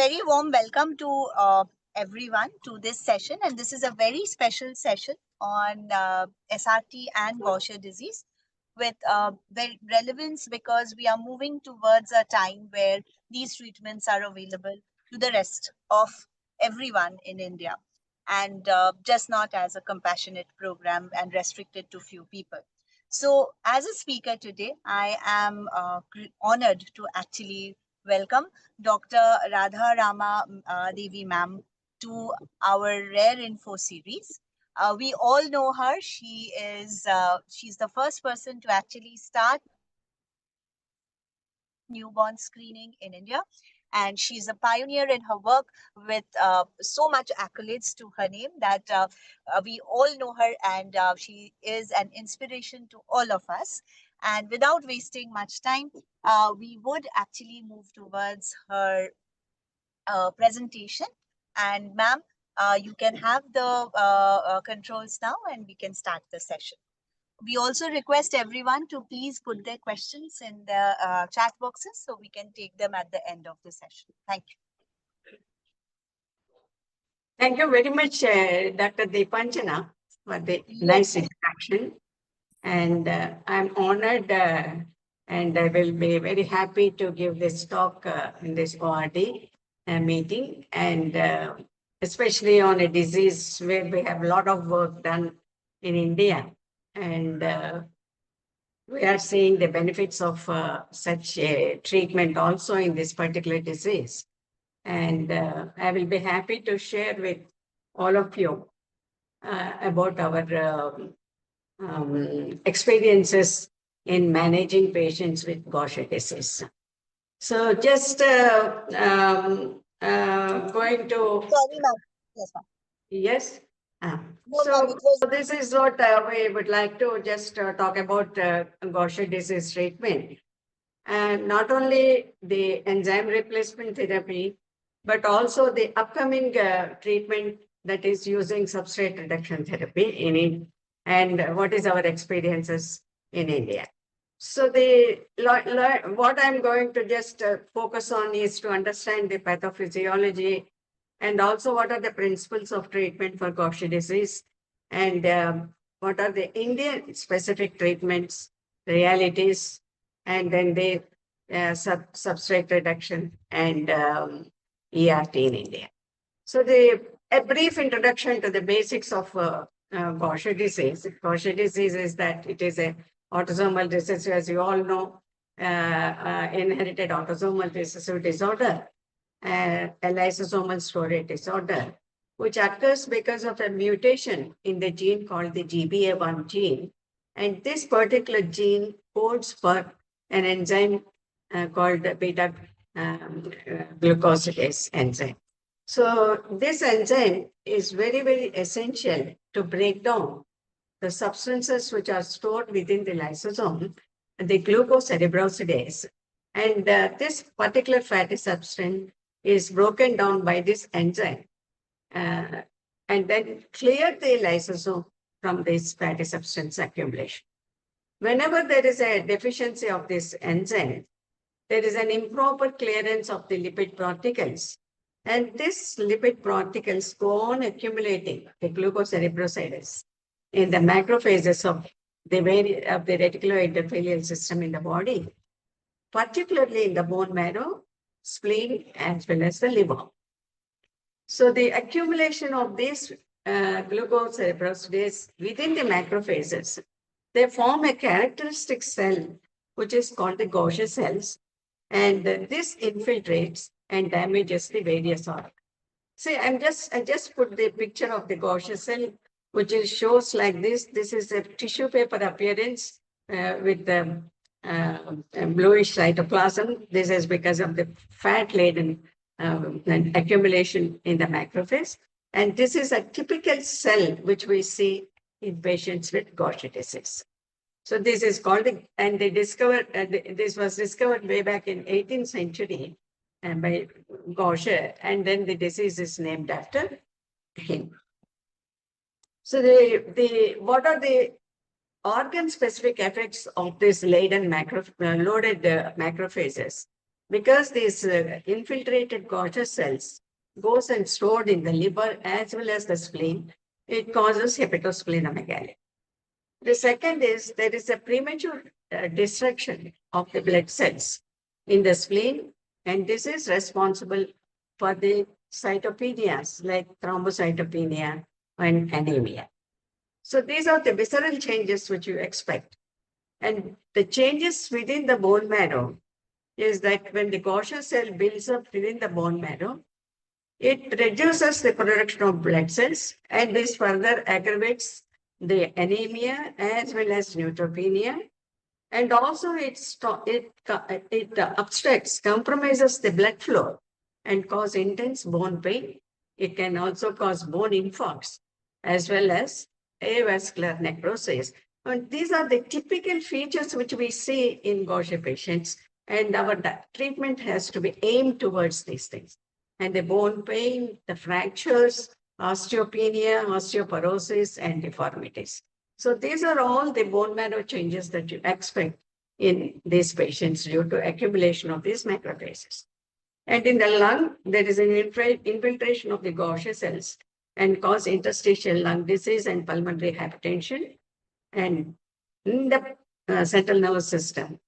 very warm welcome to everyone to this session, and this is a very special session on SRT and Gaucher disease with very relevance because we are moving towards a time where these treatments are available to the rest of everyone in India, and just not as a compassionate program and restricted to few people. So, as a speaker today, I am honored to actually welcome Dr. Radha Rama Devi ma'am to our Rare Info series. We all know her. She's the first person to actually start newborn screening in India. And she's a pioneer in her work with so much accolades to her name that we all know her, and she is an inspiration to all of us. And without wasting much time, we would actually move towards her presentation. And ma'am, you can have the controls now and we can start the session. We also request everyone to please put their questions in the chat boxes so we can take them at the end of the session. Thank you. Thank you very much, Dr. Dipanjana, for the nice introduction. And I'm honored and I will be very happy to give this talk in this ORDI meeting, and especially on a disease where we have a lot of work done in India. And we are seeing the benefits of such a treatment also in this particular disease. And I will be happy to share with all of you about our experiences in managing patients with Gaucher disease. So just going to... Sorry, ma'am. Yes, ma'am. Yes? No, so this is what we would like to just talk about Gaucher disease treatment. And not only the enzyme replacement therapy, but also the upcoming treatment that is using substrate reduction therapy in it, and what is our experiences in India. So what I'm going to just focus on is to understand the pathophysiology and also what are the principles of treatment for Gaucher disease, and what are the Indian specific treatments, realities, and then the substrate reduction and ERT in India. So a brief introduction to the basics of Gaucher disease. Gaucher disease is that it is a autosomal disease, as you all know, inherited autosomal recessive disorder, a lysosomal storage disorder, which occurs because of a mutation in the gene called the GBA1 gene. And this particular gene codes for an enzyme called beta glucosidase enzyme. So this enzyme is very, very essential to break down the substances which are stored within the lysosome, the glucocerebrosidase. And this particular fatty substance is broken down by this enzyme and then clear the lysosome from this fatty substance accumulation. Whenever there is a deficiency of this enzyme, there is an improper clearance of the lipid particles. And these lipid particles go on accumulating the glucocerebrosidase in the macrophages of the reticuloendothelial system in the body, particularly in the bone marrow, spleen, as well as the liver. So the accumulation of these glucocerebrosidase within the macrophages, they form a characteristic cell, which is called the Gaucher cells, and this infiltrates and damages the various organs. See, I just put the picture of the Gaucher cell, which shows like this. This is a tissue paper appearance with the bluish cytoplasm. This is because of the fat-laden accumulation in the macrophage. And this is a typical cell which we see in patients with Gaucher disease. So this is called, and they discovered, this was discovered way back in 18th century by Gaucher, and then the disease is named after him. So what are the organ-specific effects of this loaded macrophages? Because these infiltrated Gaucher cells goes and stored in the liver as well as the spleen, it causes hepatosplenomegaly. The second is there is a premature destruction of the blood cells in the spleen, and this is responsible for the cytopenias like thrombocytopenia and anemia. So these are the visceral changes which you expect. And the changes within the bone marrow is that when the Gaucher cell builds up within the bone marrow, it reduces the production of blood cells, and this further aggravates the anemia as well as neutropenia. And also it obstructs, compromises the blood flow and cause intense bone pain. It can also cause bone infarcts as well as avascular necrosis. And these are the typical features which we see in Gaucher patients, and our treatment has to be aimed towards these things. And the bone pain, the fractures, osteopenia, osteoporosis, and deformities. So these are all the bone marrow changes that you expect in these patients due to accumulation of these macrophages. And in the lung, there is an infiltration of the Gaucher cells and cause interstitial lung disease and pulmonary hypertension. And in the central nervous system,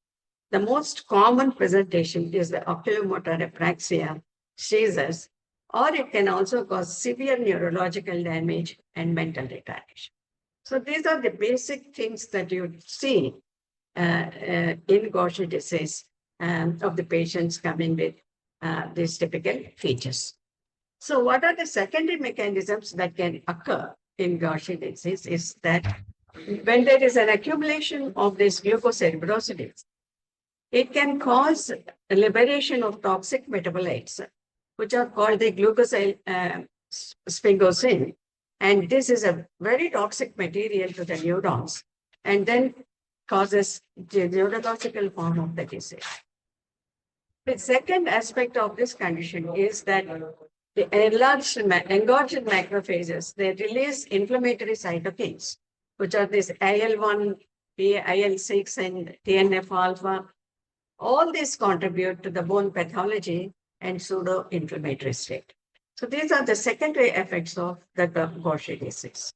the most common presentation is the oculomotor apraxia, seizures, or it can also cause severe neurological damage and mental retardation. So these are the basic things that you see in Gaucher disease of the patients coming with these typical features. So what are the secondary mechanisms that can occur in Gaucher disease is that when there is an accumulation of these glucocerebrosidase, it can cause liberation of toxic metabolites, which are called the glucosylsphingosine. And this is a very toxic material to the neurons and then causes the neurological form of the disease. The second aspect of this condition is that the engorged macrophages, they release inflammatory cytokines, which are this IL-1, IL-6, and TNF-alpha. All these contribute to the bone pathology and pseudo-inflammatory state. So these are the secondary effects of the Gaucher disease.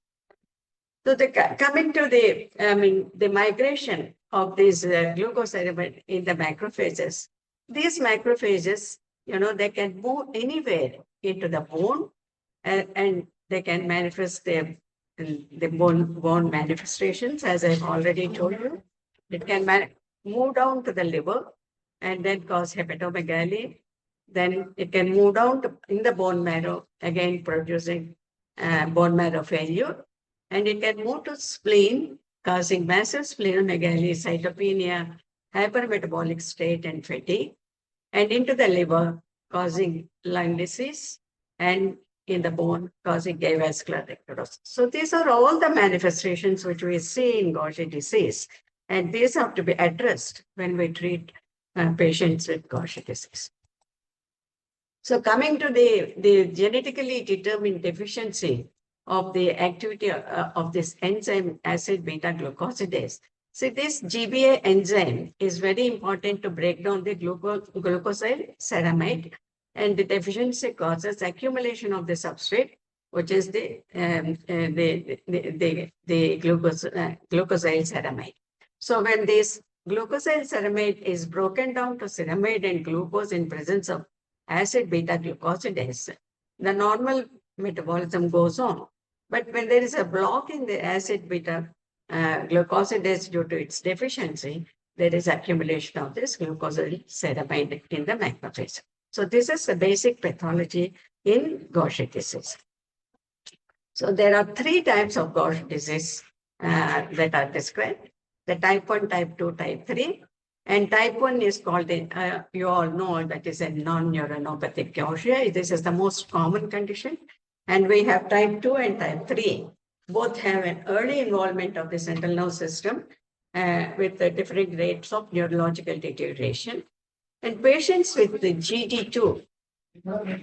So coming to the migration of these glucocerebrosidase in the macrophages, these macrophages, they can move anywhere into the bone, and they can manifest the bone manifestations, as I've already told you. It can move down to the liver and then cause hepatomegaly. Then it can move down in the bone marrow, again producing bone marrow failure. And it can move to spleen, causing massive splenomegaly, cytopenia, hypermetabolic state, and fatigue. And into the liver, causing lung disease, and in the bone, causing avascular necrosis. So these are all the manifestations which we see in Gaucher disease. And these have to be addressed when we treat patients with Gaucher disease. So coming to the genetically determined deficiency of the activity of this enzyme acid beta glucosidase. So this GBA enzyme is very important to break down the glucosyl ceramide, and the deficiency causes accumulation of the substrate, which is the glucosyl ceramide. So when this glucosyl ceramide is broken down to ceramide and glucose in presence of acid beta glucosidase, the normal metabolism goes on. But when there is a block in the acid beta glucosidase due to its deficiency, there is accumulation of this glucosyl ceramide in the macrophage. So this is the basic pathology in Gaucher disease. So there are three types of Gaucher disease that are described: the type 1, type 2, type 3. And type 1 is called, you all know, that is a non-neuronopathic Gaucher. This is the most common condition. And we have type 2 and type 3. Both have an early involvement of the central nervous system with the different rates of neurological deterioration. And patients with the GD2,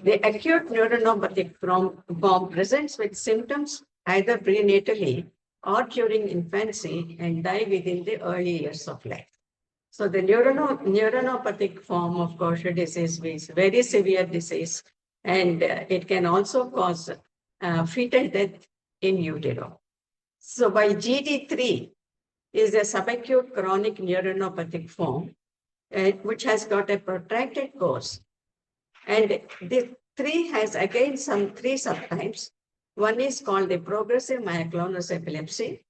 the acute neuronopathic form presents with symptoms either prenatally or during infancy and die within the early years of life. So the neuronopathic form of Gaucher disease is very severe disease, and it can also cause fetal death in utero. So by GD3 is a subacute chronic neuronopathic form, which has got a protracted course. And the 3 has again some 3 subtypes. One is called the progressive myoclonus epilepsy.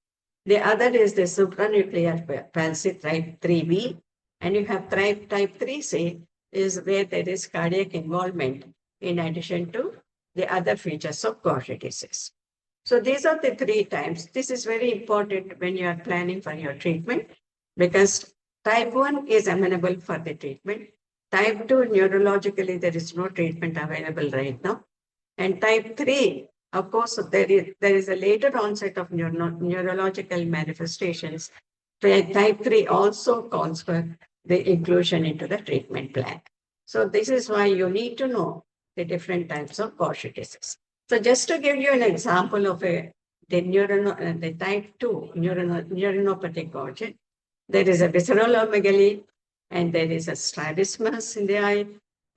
The other is the supranuclear palsy type 3B. And you have type 3C is where there is cardiac involvement in addition to the other features of Gaucher disease. So these are the 3 types. This is very important when you are planning for your treatment because type 1 is amenable for the treatment. Type 2, neurologically, there is no treatment available right now. And type 3, of course, there is a later onset of neurological manifestations. Type 3 also calls for the inclusion into the treatment plan. So this is why you need to know the different types of Gaucher disease. So just to give you an example of the type 2 neuronopathic Gaucher, there is a visceralomegaly and there is a strabismus in the eye.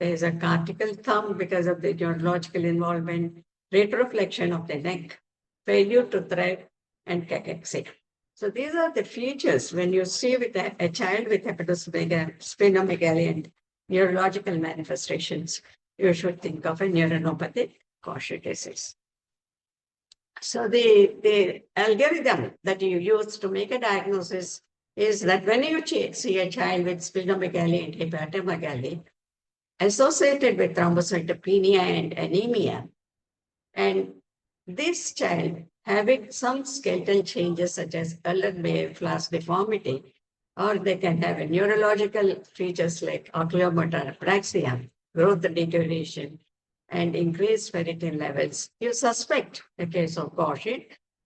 There is a cortical thumb because of the neurological involvement, retroflexion of the neck, failure to thrive, and cachexia. So these are the features when you see with a child with splenomegaly and neurological manifestations, you should think of a neuronopathic Gaucher disease. So the algorithm that you use to make a diagnosis is that when you see a child with splenomegaly and hepatomegaly associated with thrombocytopenia and anemia, and this child having some skeletal changes such as Ehlers-Danlos deformity, or they can have a neurological features like oculomotor apraxia, growth deterioration, and increased ferritin levels, you suspect a case of Gaucher,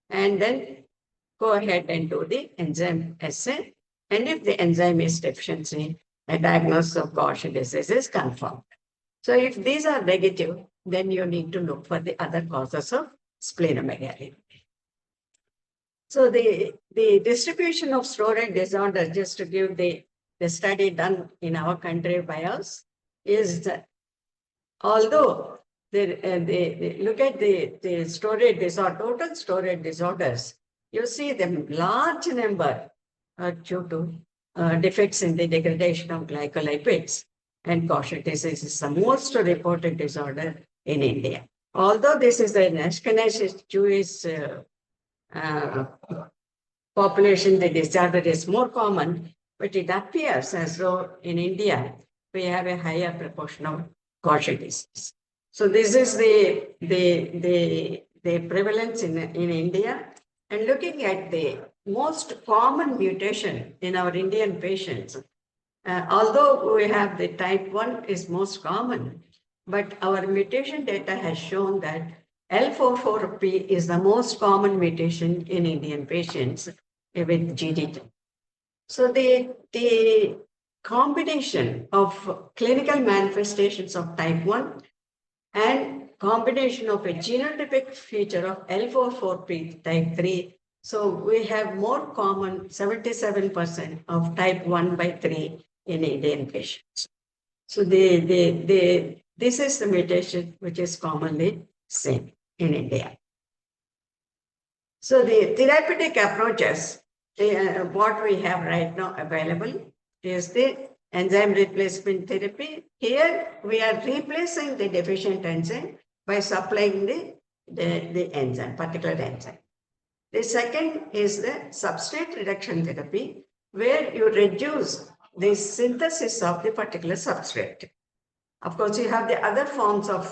and then go ahead and do the enzyme assay. And if the enzyme is deficiency, a diagnosis of Gaucher disease is confirmed. So if these are negative, then you need to look for the other causes of splenomegaly. So the distribution of steroid disorder, just to give the study done in our country by us, is that although they look at the steroid disorder, total steroid disorders, you see the large number due to defects in the degradation of glycolipids. And Gaucher disease is the most reported disorder in India. Although this is an Ashkenazi Jewish population, the disorder is more common, but it appears as though in India, we have a higher proportion of Gaucher disease. So this is the prevalence in India. And looking at the most common mutation in our Indian patients, although we have the type 1 is most common, but our mutation data has shown that L44P is the most common mutation in Indian patients with GD2. So the combination of clinical manifestations of type 1 and combination of a genotypic feature of L44P type 3. So we have more common 77% of type 1 by 3 in Indian patients. So this is the mutation which is commonly seen in India. So the therapeutic approaches, what we have right now available is the enzyme replacement therapy. Here we are replacing the deficient enzyme by supplying the enzyme, particular enzyme. The second is the substrate reduction therapy, where you reduce the synthesis of the particular substrate. Of course, you have the other forms of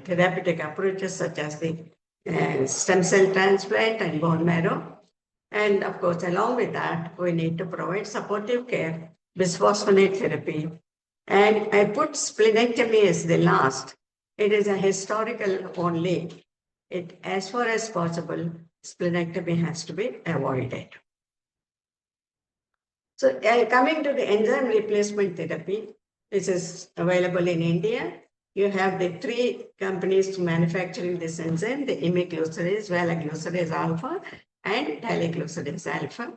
therapeutic approaches such as the stem cell transplant and bone marrow. And of course, along with that, we need to provide supportive care, bisphosphonate therapy. And I put splenectomy as the last. It is a historical only. As far as possible, splenectomy has to be avoided. So coming to the enzyme replacement therapy, this is available in India. You have the 3 companies manufacturing this enzyme, the imiglucerase, valaglucerase alpha, and daliglucerase alpha.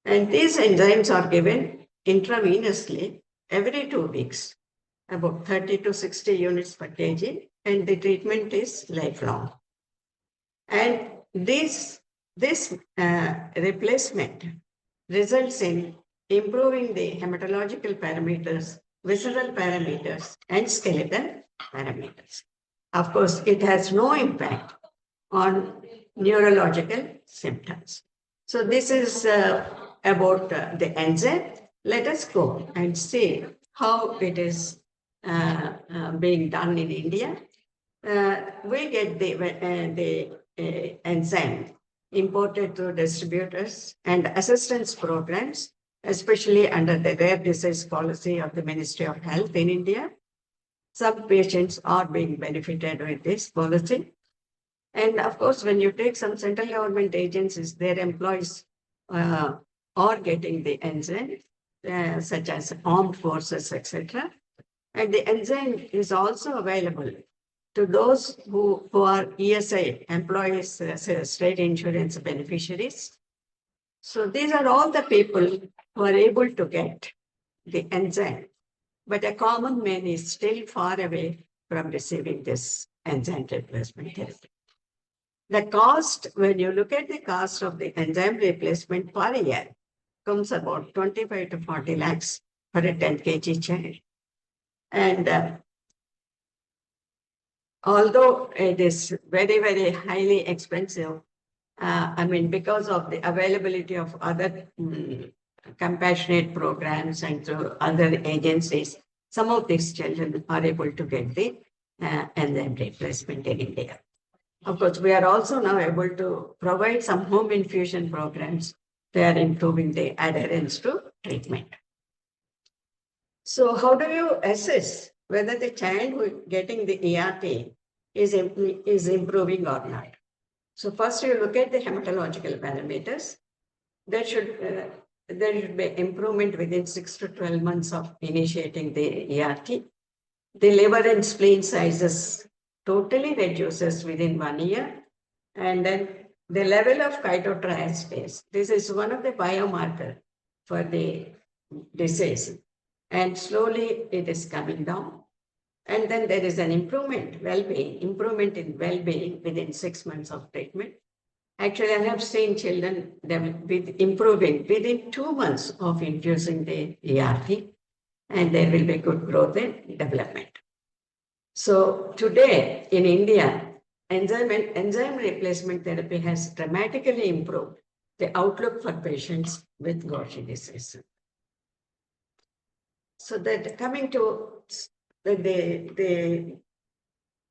And these enzymes are given intravenously every 2 weeks, about 30 to 60 units per kg, and the treatment is lifelong. And this replacement results in improving the hematological parameters, visceral parameters, and skeletal parameters. Of course, it has no impact on neurological symptoms. So this is about the enzyme. Let us go and see how it is being done in India. We get the enzyme imported through distributors and assistance programs, especially under the rare disease policy of the Ministry of Health in India. Some patients are being benefited with this policy. And of course, when you take some central government agencies, their employees are getting the enzyme, such as armed forces, etc. And the enzyme is also available to those who are ESI employees, state insurance beneficiaries. So these are all the people who are able to get the enzyme. But a common man is still far away from receiving this enzyme replacement therapy. The cost, when you look at the cost of the enzyme replacement per year, comes about 25 to 40 lakhs for a 10 kg child. And although it is very, very highly expensive, because of the availability of other compassionate programs and through other agencies, some of these children are able to get the enzyme replacement in India. Of course, we are also now able to provide some home infusion programs. They are improving the adherence to treatment. So how do you assess whether the child who is getting the ERT is improving or not? So first you look at the hematological parameters. There should be improvement within 6 to 12 months of initiating the ERT. The liver and spleen sizes totally reduces within 1 year. And then the level of chitotriospase, this is one of the biomarkers for the disease. And slowly it is coming down. And then there is an improvement in well-being within 6 months of treatment. Actually, I have seen children improving within 2 months of infusing the ERT, and there will be good growth and development. So today in India, enzyme replacement therapy has dramatically improved the outlook for patients with Gaucher disease. So that coming to the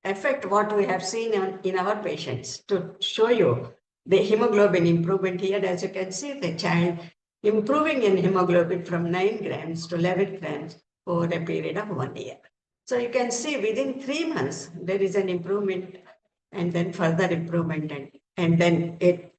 effect, what we have seen in our patients, to show you the hemoglobin improvement here, as you can see, the child improving in hemoglobin from 9 grams to 11 grams over a period of 1 year. So you can see within 3 months, there is an improvement and then further improvement, and then it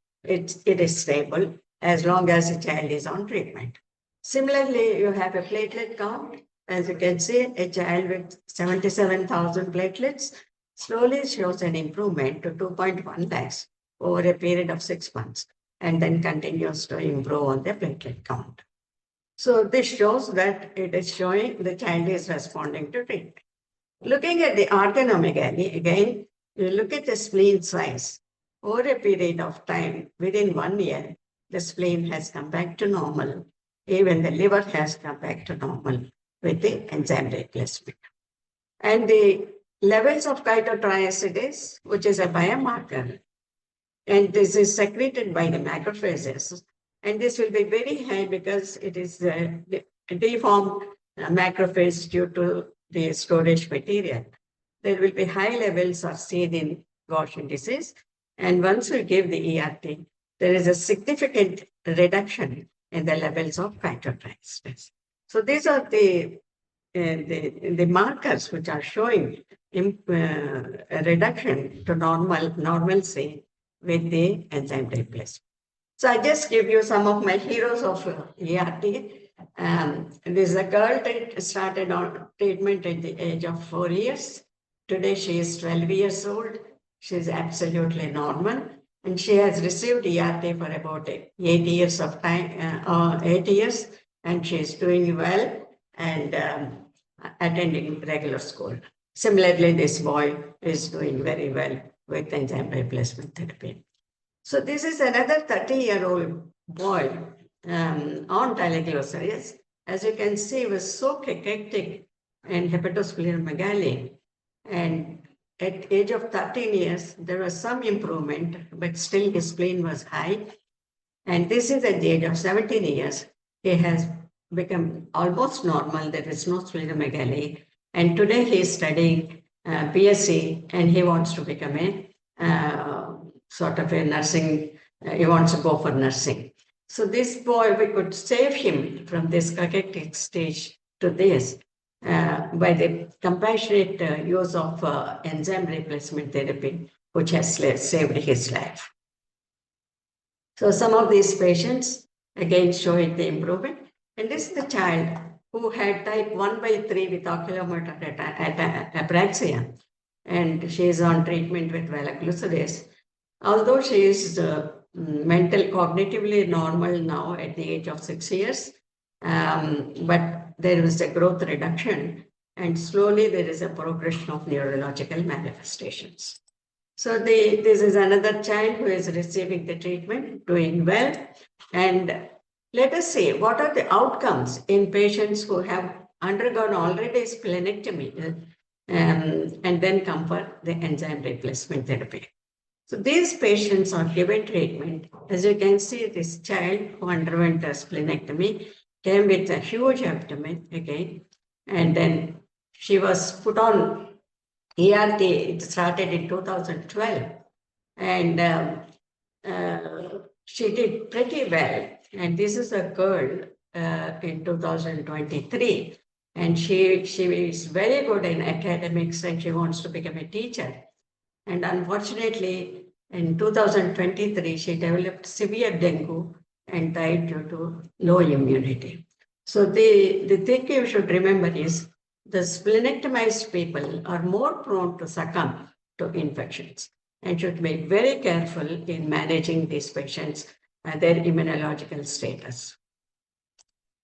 is stable as long as the child is on treatment. Similarly, you have a platelet count. As you can see, a child with 77,000 platelets slowly shows an improvement to 2.1 lakhs over a period of 6 months, and then continues to improve on the platelet count. So this shows that it is showing the child is responding to treatment. Looking at the organomegaly, again, you look at the spleen size. Over a period of time, within 1 year, the spleen has come back to normal. Even the liver has come back to normal with the enzyme replacement. And the levels of chitotriosidase, which is a biomarker, and this is secreted by the macrophages, and this will be very high because it is deformed macrophage due to the storage material. There will be high levels are seen in Gaucher disease, and once we give the ERT, there is a significant reduction in the levels of chitotriosidase. So these are the markers which are showing a reduction to normalcy with the enzyme replacement. So I just give you some of my heroes of ERT. This is a girl that started on treatment at the age of 4 years. Today she is 12 years old. She is absolutely normal. And she has received ERT for about 8 years of time, 8 years, and she is doing well and attending regular school. Similarly, this boy is doing very well with enzyme replacement therapy. So this is another 30-year-old boy on teleglossarius. As you can see, he was so cachectic and hepatosplenomegaly. And at age of 13 years, there was some improvement, but still his spleen was high. And this is at the age of 17 years. He has become almost normal. There is no splenomegaly. And today he is studying BSc and he wants to become a sort of a nursing, he wants to go for nursing. So this boy, we could save him from this cachectic stage to this by the compassionate use of enzyme replacement therapy, which has saved his life. So some of these patients, again, showing the improvement. And this is the child who had type 1/3 with oculomotor apraxia. And she is on treatment with valaglucidase. Although she is mental, cognitively normal now at the age of 6 years, but there is a growth reduction and slowly there is a progression of neurological manifestations. So this is another child who is receiving the treatment, doing well. And let us see what are the outcomes in patients who have undergone already splenectomy and then come for the enzyme replacement therapy. So these patients are given treatment. As you can see, this child who underwent a splenectomy came with a huge abdomen again, and then she was put on ERT. It started in 2012, and she did pretty well. And this is a girl in 2023, and she is very good in academics, and she wants to become a teacher. And unfortunately, in 2023, she developed severe dengue and died due to low immunity. So the thing you should remember is the splenectomized people are more prone to succumb to infections and should be very careful in managing these patients and their immunological status.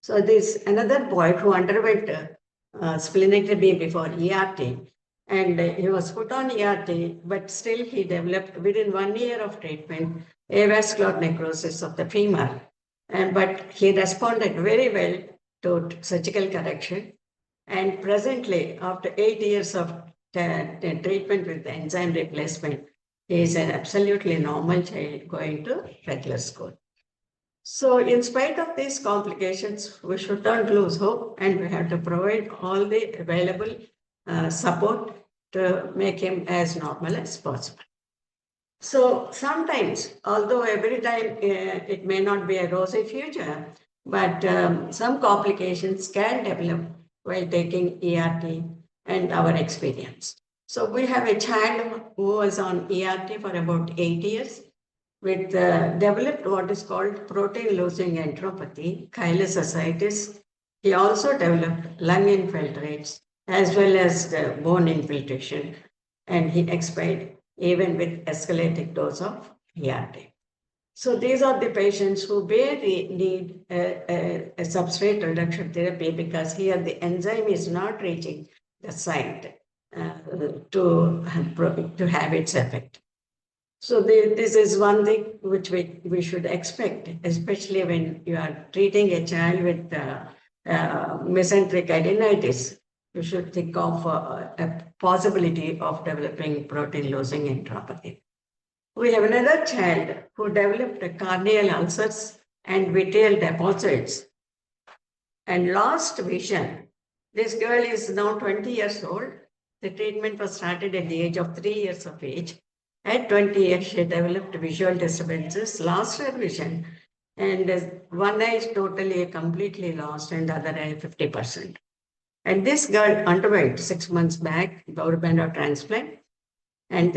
So this another boy who underwent splenectomy before ERT, and he was put on ERT, but still he developed within 1 year of treatment avascular necrosis of the femur. But he responded very well to surgical correction. And presently, after 8 years of treatment with enzyme replacement, he is an absolutely normal child going to regular school. So in spite of these complications, we should not lose hope, and we have to provide all the available support to make him as normal as possible. So sometimes, although every time it may not be a rosy future, but some complications can develop while taking ERT and our experience. So we have a child who was on ERT for about 8 years with developed what is called protein-losing enteropathy, chylous ascites. He also developed lung infiltrates as well as the bone infiltration, and he expired even with escalating dose of ERT. So these are the patients who may need a substrate reduction therapy because here the enzyme is not reaching the site to have its effect. So this is one thing which we should expect, especially when you are treating a child with mesenteric adenitis. You should think of a possibility of developing protein-losing enteropathy. We have another child who developed corneal ulcers and vitreal deposits and lost vision. This girl is now 20 years old. The treatment was started at the age of 3 years of age. At 20 years, she developed visual disturbances, lost her vision, and one eye is totally completely lost and the other eye 50%. And this girl underwent 6 months back bone marrow transplant, and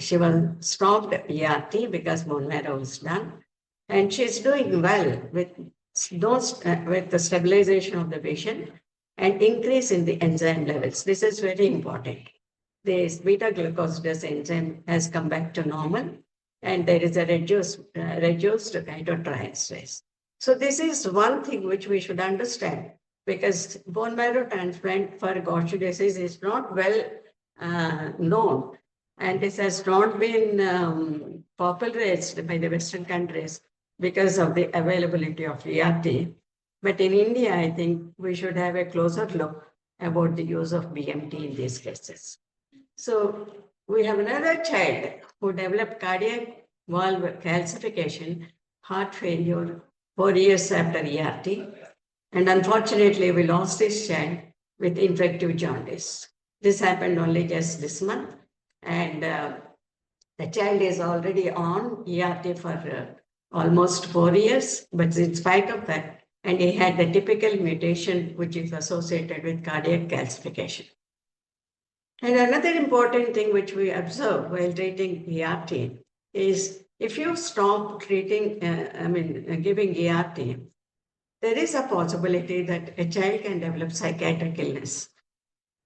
she was stopped ERT because bone marrow was done. And she's doing well with the stabilization of the vision and increase in the enzyme levels. This is very important. The beta glucosidase enzyme has come back to normal, and there is a reduced chitotrioin stress. So this is one thing which we should understand, because bone marrow transplant for Gaucher disease is not well known, and this has not been popularized by the Western countries because of the availability of ERT. But in India, I think we should have a closer look about the use of BMT in these cases. So we have another child who developed cardiac valve calcification, heart failure, 4 years after ERT. And unfortunately, we lost this child with infective jaundice. This happened only just this month. And the child is already on ERT for almost 4 years. But in spite of that, and he had the typical mutation which is associated with cardiac calcification. And another important thing which we observe while treating ERT is if you stop treating, giving ERT, there is a possibility that a child can develop psychiatric illness.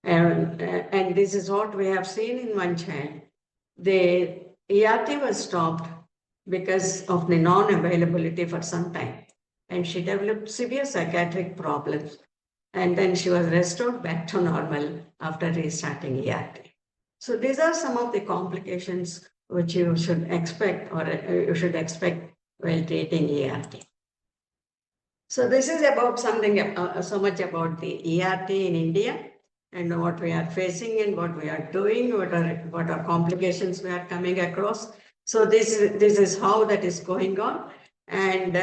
And this is what we have seen in one child. The ERT was stopped because of the non-availability for some time. And she developed severe psychiatric problems. And then she was restored back to normal after restarting ERT. So these are some of the complications which you should expect, or you should expect while treating ERT. So this is about something, so much about the ERT in India and what we are facing and what we are doing, what are complications we are coming across. So this is how that is going on. And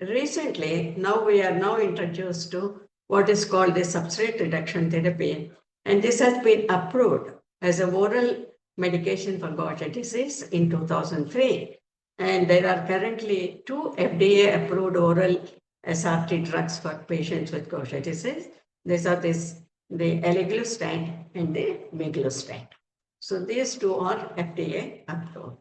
recently, we are now introduced to what is called the substrate reduction therapy. And this has been approved as a oral medication for Gaucher disease in 2003. And there are currently 2 FDA-approved oral SRT drugs for patients with Gaucher disease. These are the eliglustat and the miglustat. So these 2 are FDA approved.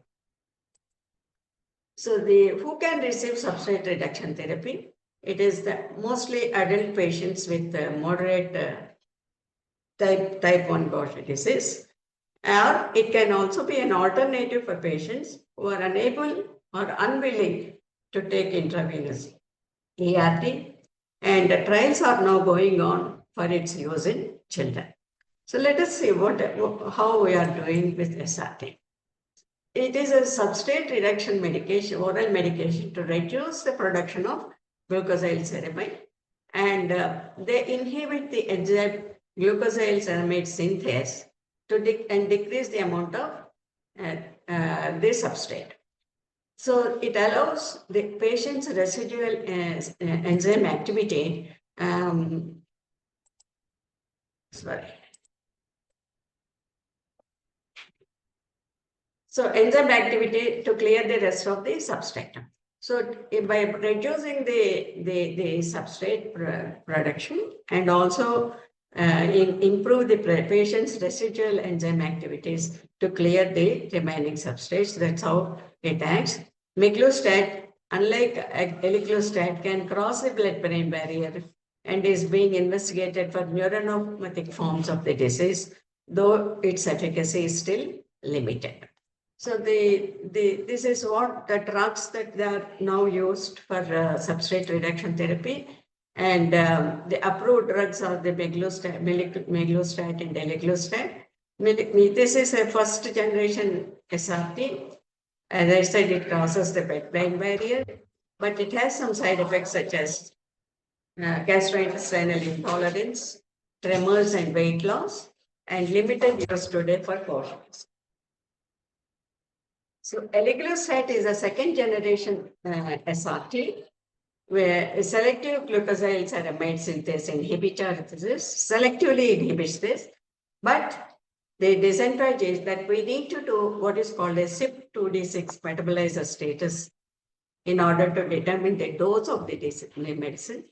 So who can receive substrate reduction therapy? It is mostly adult patients with moderate type 1 Gaucher disease. Or it can also be an alternative for patients who are unable or unwilling to take intravenous ERT. And the trials are now going on for its use in children. So let us see how we are doing with SRT. It is a substrate reduction medication, oral medication to reduce the production of glucosylceramide, and they inhibit the enzyme glucosylceramide synthase and decrease the amount of the substrate. So it allows the patient's residual enzyme activity. So enzyme activity to clear the rest of the substrate. So by reducing the substrate production and also improve the patient's residual enzyme activities to clear the remaining substrates, that's how it acts. Miglustat, unlike eliglustat, can cross the blood-brain barrier and is being investigated for neuronopathic forms of the disease, though its efficacy is still limited. So this is what the drugs that are now used for substrate reduction therapy, and the approved drugs are the miglustat and eliglustat. This is a first generation SRT. As I said, it crosses the blood-brain barrier, but it has some side effects such as gastrointestinal intolerance, tremors and weight loss, and limited use today for cautions. So eliglustat is a second generation SRT, where selective glucosylceramide synthase inhibitor selectively inhibits this, but the disadvantage is that we need to do what is called a CYP2D6 metabolizer status in order to determine the dose of the medicine.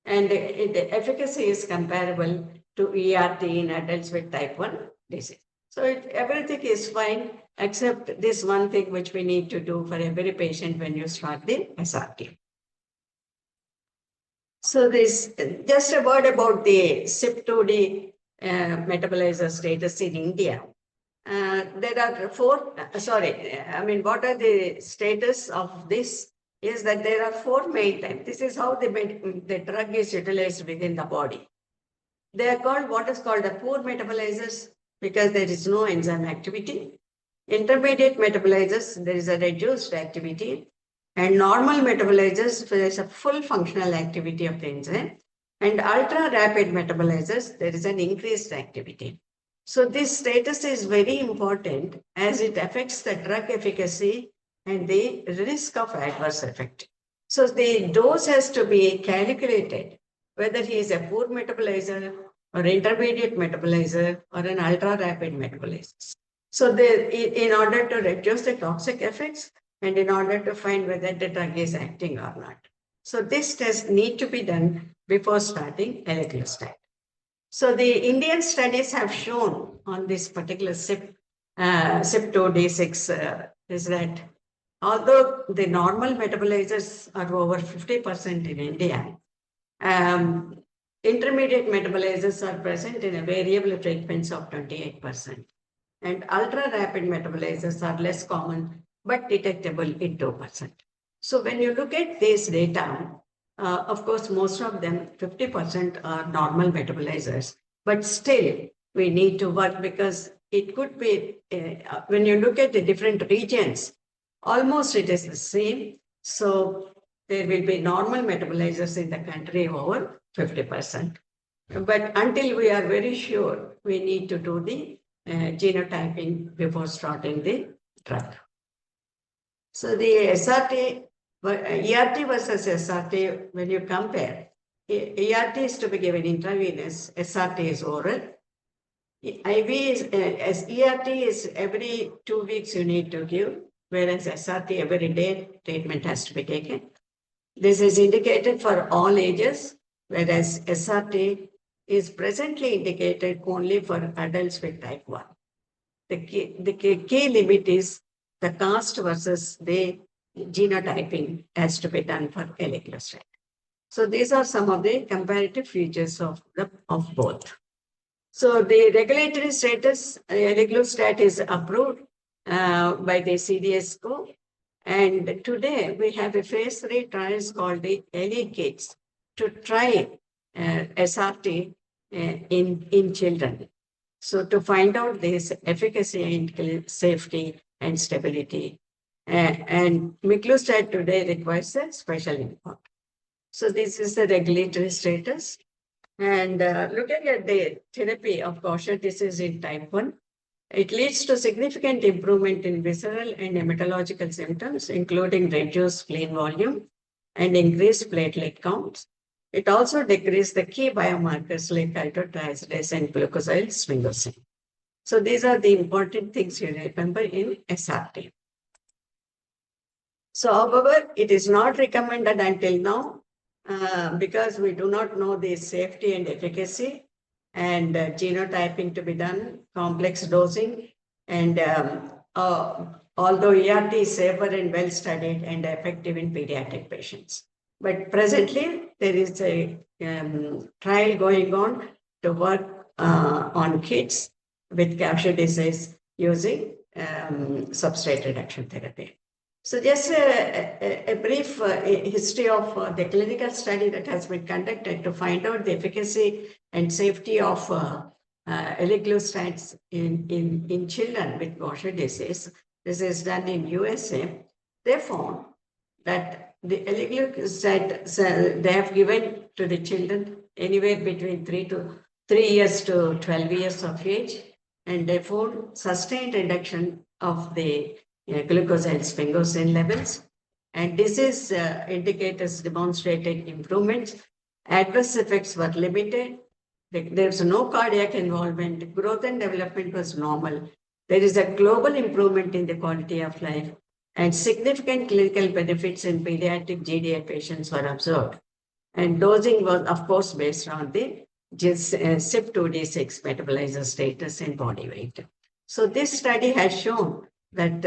And the efficacy is comparable to ERT in adults with type 1 disease. So everything is fine, except this one thing which we need to do for every patient when you start the SRT. So this, just a word about the CYP2D metabolizer status in India. There are what are the status of this? Is that there are four main types. This is how the drug is utilized within the body. They are called what is called the poor metabolizers because there is no enzyme activity. Intermediate metabolizers, there is a reduced activity. And normal metabolizers, there is a full functional activity of the enzyme. And ultra rapid metabolizers, there is an increased activity. So this status is very important as it affects the drug efficacy and the risk of adverse effect. So the dose has to be calculated, whether he is a poor metabolizer or intermediate metabolizer or an ultra rapid metabolizer. So in order to reduce the toxic effects and in order to find whether the drug is acting or not. So this test need to be done before starting electrostat. So the Indian studies have shown on this particular CYP2D6 is that although the normal metabolizers are over 50% in India, intermediate metabolizers are present in a variable frequency of 28%. And ultra-rapid metabolizers are less common but detectable in 2%. So when you look at this data, of course, most of them, 50% are normal metabolizers, but still we need to work because it could be, when you look at the different regions, almost it is the same. So there will be normal metabolizers in the country over 50%. But until we are very sure, we need to do the genotyping before starting the drug. So the SRT, ERT versus SRT, when you compare, ERT is to be given intravenous, SRT is oral. IV is, ERT is every 2 weeks you need to give, whereas SRT every day treatment has to be taken. This is indicated for all ages, whereas SRT is presently indicated only for adults with type 1. The key limit is the caste versus the genotyping has to be done for eligostat. So these are some of the comparative features of both. So the regulatory status, eligostat is approved by the CDSCO. And today we have a phase 3 trials called the ELI-KIDS to try SRT in children. So to find out this efficacy and safety and stability. And miglustat today requires a special import. So this is the regulatory status. And looking at the therapy of Gaucher disease in type 1, it leads to significant improvement in visceral and hematological symptoms, including reduced spleen volume and increased platelet counts. It also decreased the key biomarkers like aldosterone and glucosyl sphingosine. So these are the important things you remember in SRT. So however, it is not recommended until now because we do not know the safety and efficacy and genotyping to be done, complex dosing. And although ERT is safer and well studied and effective in pediatric patients. But presently, there is a trial going on to work on kids with Gaucher disease using substrate reduction therapy. So just a brief history of the clinical study that has been conducted to find out the efficacy and safety of eligostats in children with Gaucher disease. This is done in USA. They found that the eligostat they have given to the children anywhere between 3 years to 12 years of age, and they found sustained reduction of the glucosyl sphingosine levels, and disease indicators demonstrated improvements. Adverse effects were limited. There's no cardiac involvement. Growth and development was normal. There is a global improvement in the quality of life, and significant clinical benefits in pediatric GDI patients were observed. And dosing was, of course, based on the CYP2D6 metabolizer status and body weight. So this study has shown that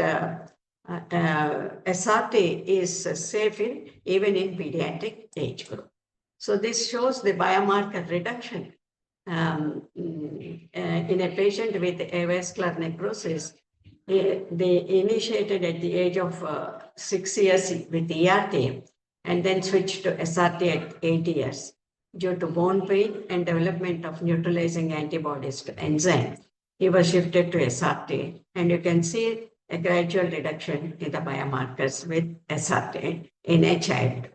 SRT is safe even in pediatric age group. So this shows the biomarker reduction in a patient with avascular necrosis. They initiated at the age of 6 years with ERT and then switched to SRT at 8 years due to bone pain and development of neutralizing antibodies to enzyme. He was shifted to SRT, and you can see a gradual reduction in the biomarkers with SRT in a child.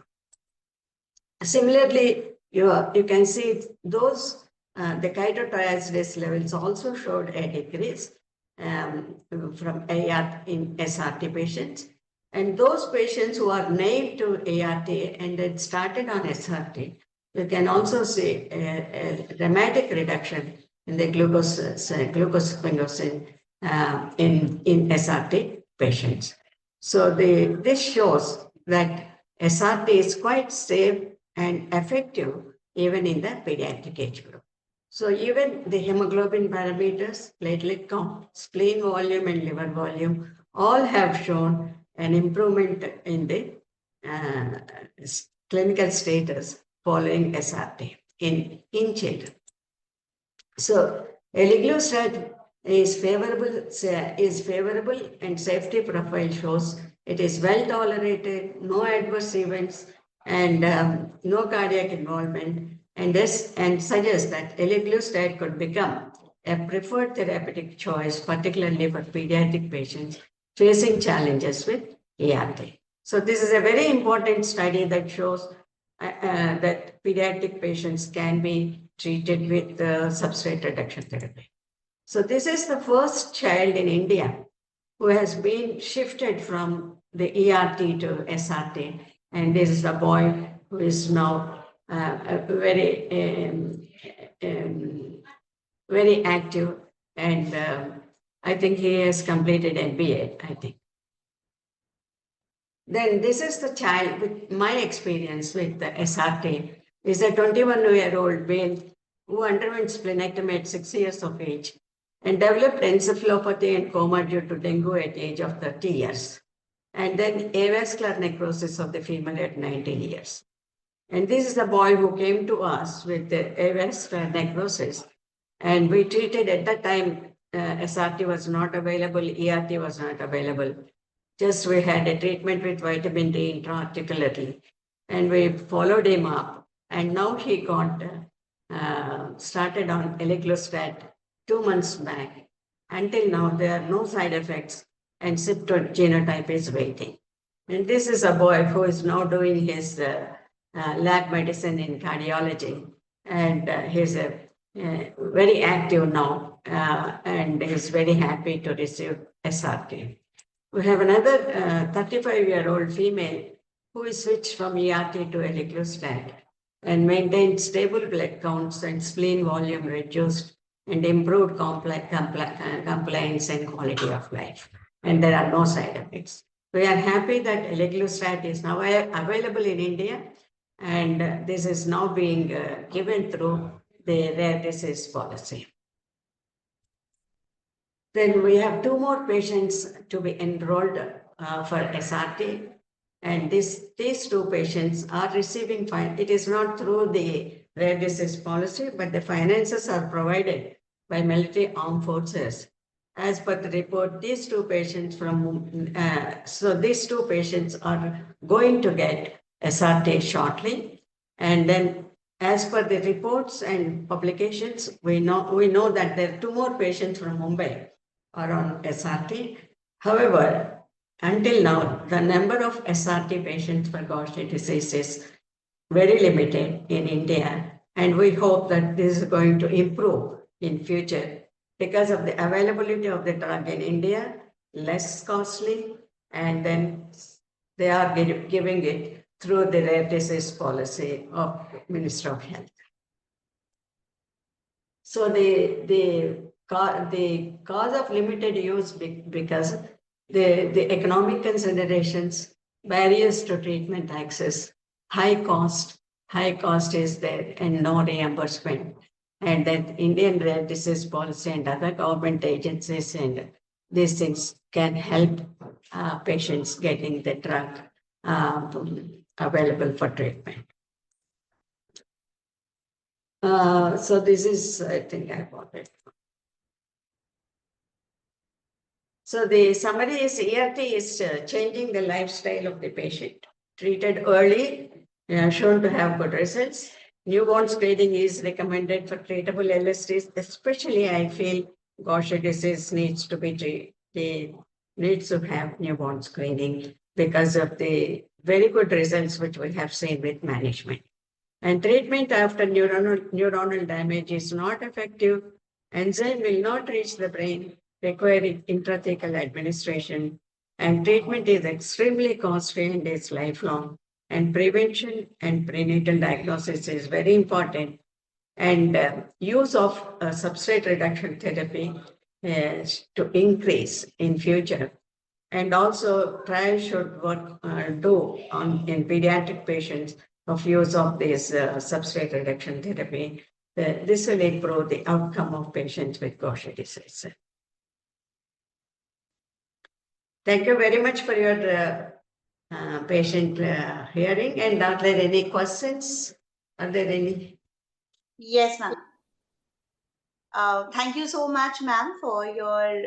Similarly, you can see those the chitotriosidase levels also showed a decrease from AR in SRT patients. And those patients who are naive to ART and then started on SRT, you can also see a dramatic reduction in the glucose sphingosine in SRT patients. So this shows that SRT is quite safe and effective even in the pediatric age group. So even the hemoglobin parameters, platelet count, spleen volume, and liver volume all have shown an improvement in the clinical status following SRT in children. So eliglustat is favorable and safety profile shows it is well tolerated, no adverse events, and no cardiac involvement, and suggests that eliglustat could become a preferred therapeutic choice, particularly for pediatric patients facing challenges with ERT. So this is a very important study that shows that pediatric patients can be treated with substrate reduction therapy. So this is the first child in India who has been shifted from the ERT to SRT. And this is a boy who is now very active. And I think he has completed MBA, I think. Then this is the child with my experience with the SRT. Is a 21-year-old male who underwent splenectomy at 6 years of age and developed encephalopathy and coma due to dengue at the age of 30 years. And then avascular necrosis of the femur at 19 years. And this is a boy who came to us with the avascular necrosis. And we treated at that time, SRT was not available, ERT was not available. Just we had a treatment with vitamin D intraarticularly. And we followed him up. And now he got started on eliglustat 2 months back. Until now, there are no side effects, and SIP2 genotype is waiting. And this is a boy who is now doing his lab medicine in cardiology, and he's very active now, and he's very happy to receive SRT. We have another 35-year-old female who is switched from ERT to eliglustat and maintained stable blood counts and spleen volume reduced and improved compliance and quality of life. And there are no side effects. We are happy that eliglustat is now available in India, and this is now being given through the rare disease policy. Then we have 2 more patients to be enrolled for SRT. And these 2 patients are receiving, it is not through the rare disease policy, but the finances are provided by military armed forces. As per the report, these 2 patients these 2 patients are going to get SRT shortly. And then as per the reports and publications, we know that there are 2 more patients from Mumbai are on SRT. However, until now, the number of SRT patients for Gaucher disease is very limited in India. And we hope that this is going to improve in future because of the availability of the drug in India, less costly, and then they are giving it through the rare disease policy of Ministry of Health. So the cause of limited use because the economic considerations, barriers to treatment access, high cost is there and no reimbursement. And that Indian rare disease policy and other government agencies and these things can help patients getting the drug available for treatment. So this is, I think I got it. So the summary is ERT is changing the lifestyle of the patient. Treated early, shown to have good results. Newborn screening is recommended for treatable LSTs, especially I feel Gaucher disease needs to be needs to have newborn screening because of the very good results which we have seen with management. And treatment after neuronal damage is not effective. Enzyme will not reach the brain, requiring intrathecal administration. And treatment is extremely costly and is lifelong. And prevention and prenatal diagnosis is very important. And use of substrate reduction therapy is to increase in future. And also trials should do in pediatric patients of use of this substrate reduction therapy. This will improve the outcome of patients with Gaucher disease. Thank you very much for your patient hearing. And are there any questions? Are there any? Yes, ma'am. Thank you so much, ma'am, for your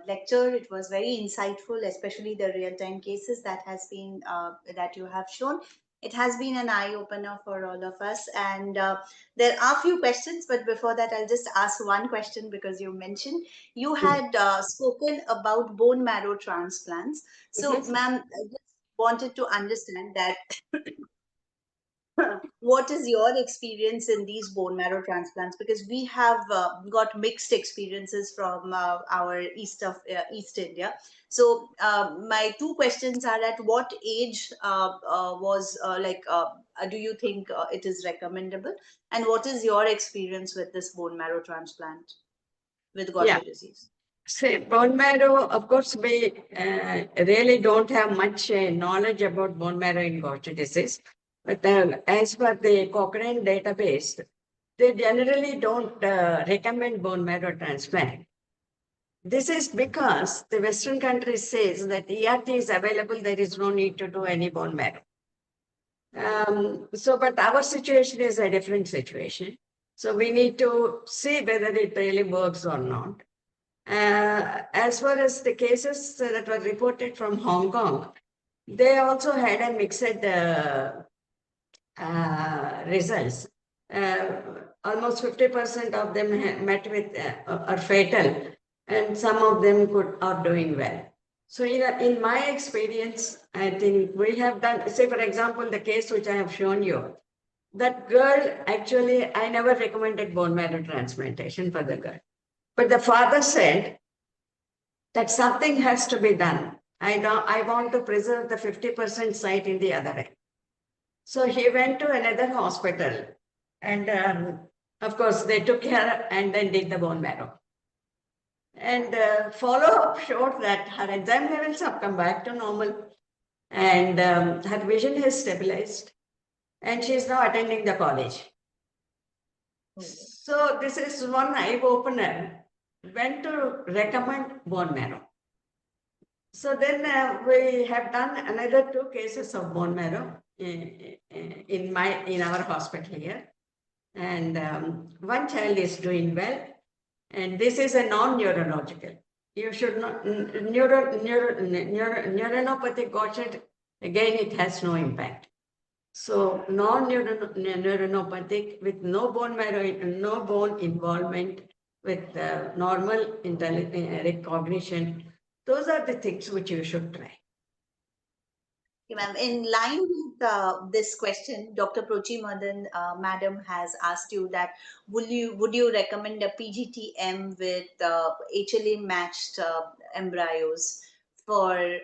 lecture. It was very insightful, especially the real-time cases that has been that you have shown. It has been an eye-opener for all of us. And there are a few questions, but before that, I'll just ask one question because you mentioned you had spoken about bone marrow transplants. So, ma'am, I just wanted to understand that what is your experience in these bone marrow transplants, because we have got mixed experiences from our east India. So my two questions are: at what age was do you think it is recommendable, and what is your experience with this bone marrow transplant with Yeah. Gaucher disease? Say, bone marrow, of course, we really don't have much knowledge about bone marrow in Gaucher disease. But as per the Cochrane database, they generally don't recommend bone marrow transplant. This is because the Western countries says that ERT is available, there is no need to do any bone marrow. But our situation is a different situation. So we need to see whether it really works or not. As far as the cases that were reported from Hong Kong, they also had a mixed results. Almost 50% of them met with are fatal, and some of them are doing well. So in my experience, I think we have done, say for example, the case which I have shown you, that girl, actually, I never recommended bone marrow transplantation for the girl. But the father said that something has to be done. I want to preserve the 50% site in the other end. So he went to another hospital, and of course, they took her and then did the bone marrow. And follow-up showed that her enzyme levels have come back to normal, and her vision has stabilized, and she is now attending the college. So this is one eye-opener when to recommend bone marrow. So then we have done another 2 cases of bone marrow in our hospital here. And one child is doing well, and this is a non-neurological. You should not, neuronopathic Gaucher, again, it has no impact. So non-neuronopathic with no bone marrow, no bone involvement, with normal recognition. Those are the things which you should try. Okay, ma'am. In line with this question, Dr. Prochi Madan, madam has asked you that would you recommend a PGTM with HLA matched embryos for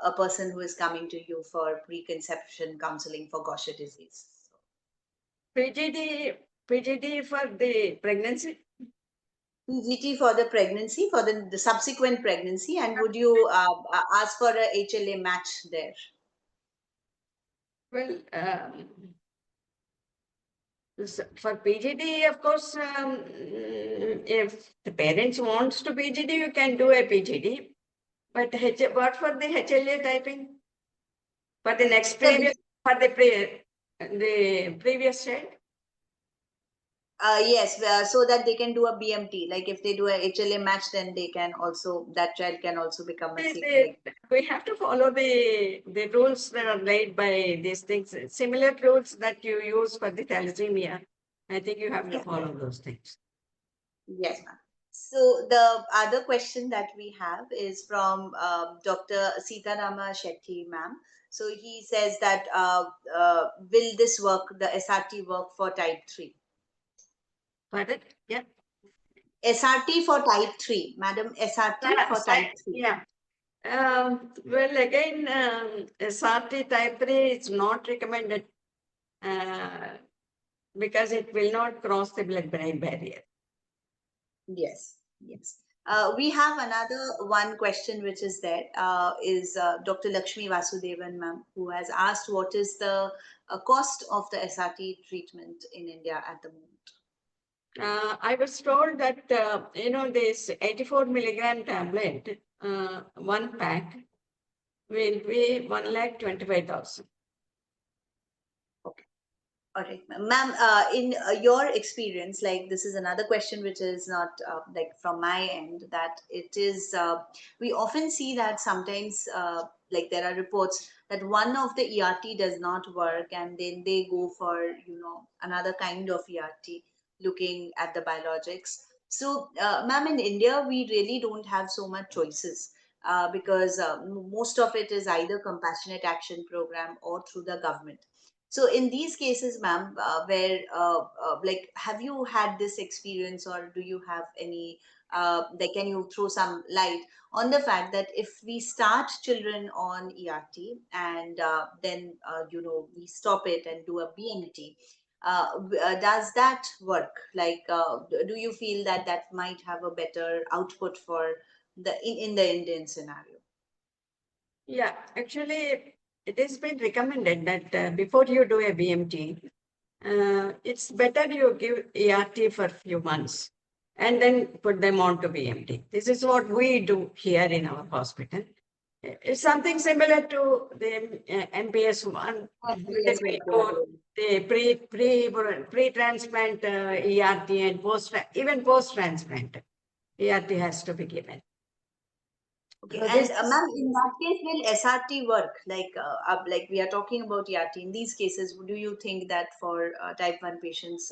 a person who is coming to you for preconception counseling for Gaucher disease? PGD for the pregnancy? PGT for the pregnancy, for the subsequent pregnancy, and would you ask for a HLA match there? Well, for PGD, of course, if the parents wants to PGD, you can do a PGD. But what for the HLA typing? For the next previous, for the previous child? Yes, so that they can do a BMT. Like if they do a HLA match, then they can also, that child can also become a We have to follow the rules that are laid by these things, similar rules that you use for the thalassemia. I think you have to follow those things. Yes, ma'am. So the other question that we have is from Dr. Rama Shetty, ma'am. So he says that will this work, the SRT work for type 3? Pardon? Yeah. SRT for type 3, madam, SRT for type 3. Yeah. Well, again, SRT type 3 is not recommended because it will not cross the blood-brain barrier. Yes, yes. We have another one question which is there, is Dr. Lakshmi Vasudevan, ma'am, who has asked what is the cost of the SRT treatment in India at the moment? I was told that, this 84 milligram tablet, one pack, will be 1,25,000. Okay. All right, ma'am. In your experience, like this is another question which is not like from my end, that it is, we often see that sometimes like there are reports that one of the ERT does not work and then they go for, another kind of ERT looking at the biologics. So, ma'am, in India, we really don't have so much choices. Because most of it is either compassionate action program or through the government. So in these cases, ma'am, where like, have you had this experience, or do you have any? Like, can you throw some light on the fact that if we start children on ERT and then we stop it and do a BMT, does that work? Like, do you feel that that might have a better output for in the Indian scenario? Yeah, actually, it has been recommended that before you do a BMT, it's better you give ERT for a few months and then put them on to BMT. This is what we do here in our hospital. It's something similar to the MPS one, Yes, the pre-transplant ERT and even post-transplant ERT has to be given. Okay, and ma'am, in that case, will SRT work? Like we are talking about ERT. In these cases, do you think that for type 1 patients,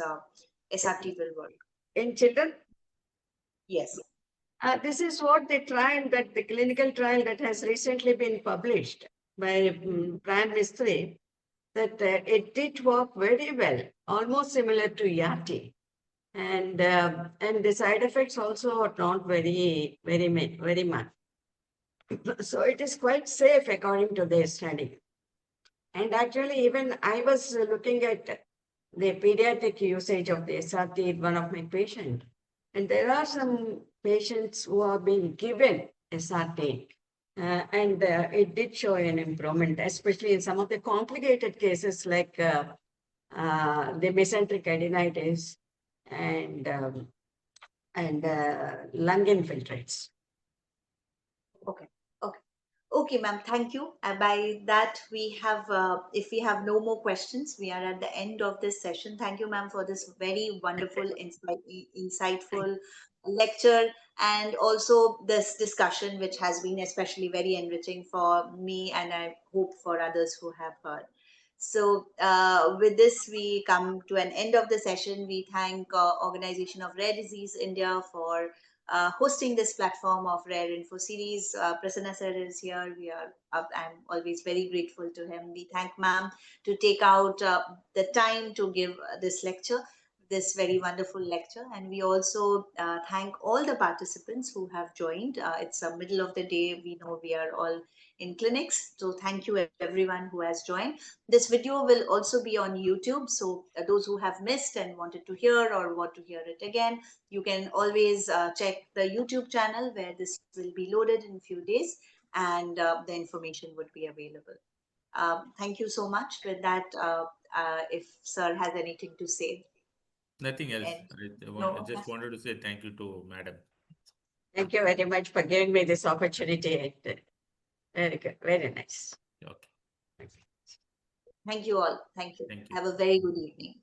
SRT will work? In children? Yes. This is what the clinical trial that has recently been published by Prime Mistry, that it did work very well, almost similar to ERT. And the side effects also are not very much. So it is quite safe according to their study. And actually, even I was looking at the pediatric usage of the SRT in one of my patients. And there are some patients who have been given SRT, and it did show an improvement, especially in some of the complicated cases like the mesenteric adenitis and lung infiltrates. Okay. Okay. Okay, ma'am. Thank you. And by that, we have, if we have no more questions, we are at the end of this session. Thank you, ma'am, for this very wonderful, insightful lecture, and also this discussion, which has been especially very enriching for me, and I hope for others who have heard. So, with this, we come to an end of the session. We thank Organization of Rare Disease India for hosting this platform of Rare Info Series. Prasanna sir is here. We are up. I'm always very grateful to him. We thank ma'am to take out the time to give this lecture, this very wonderful lecture. And we also thank all the participants who have joined. It's the middle of the day. We know we are all in clinics. So thank you everyone who has joined. This video will also be on YouTube. So those who have missed and wanted to hear or want to hear it again, you can always check the YouTube channel where this will be loaded in a few days, and the information would be available. Thank you so much. With that, if sir has anything to say. Nothing else. No. I just wanted to say thank you to Madam. Thank you very much for giving me this opportunity. Very good. Very nice. Okay. Thank you all. Thank you. Thank you. Have a very good evening.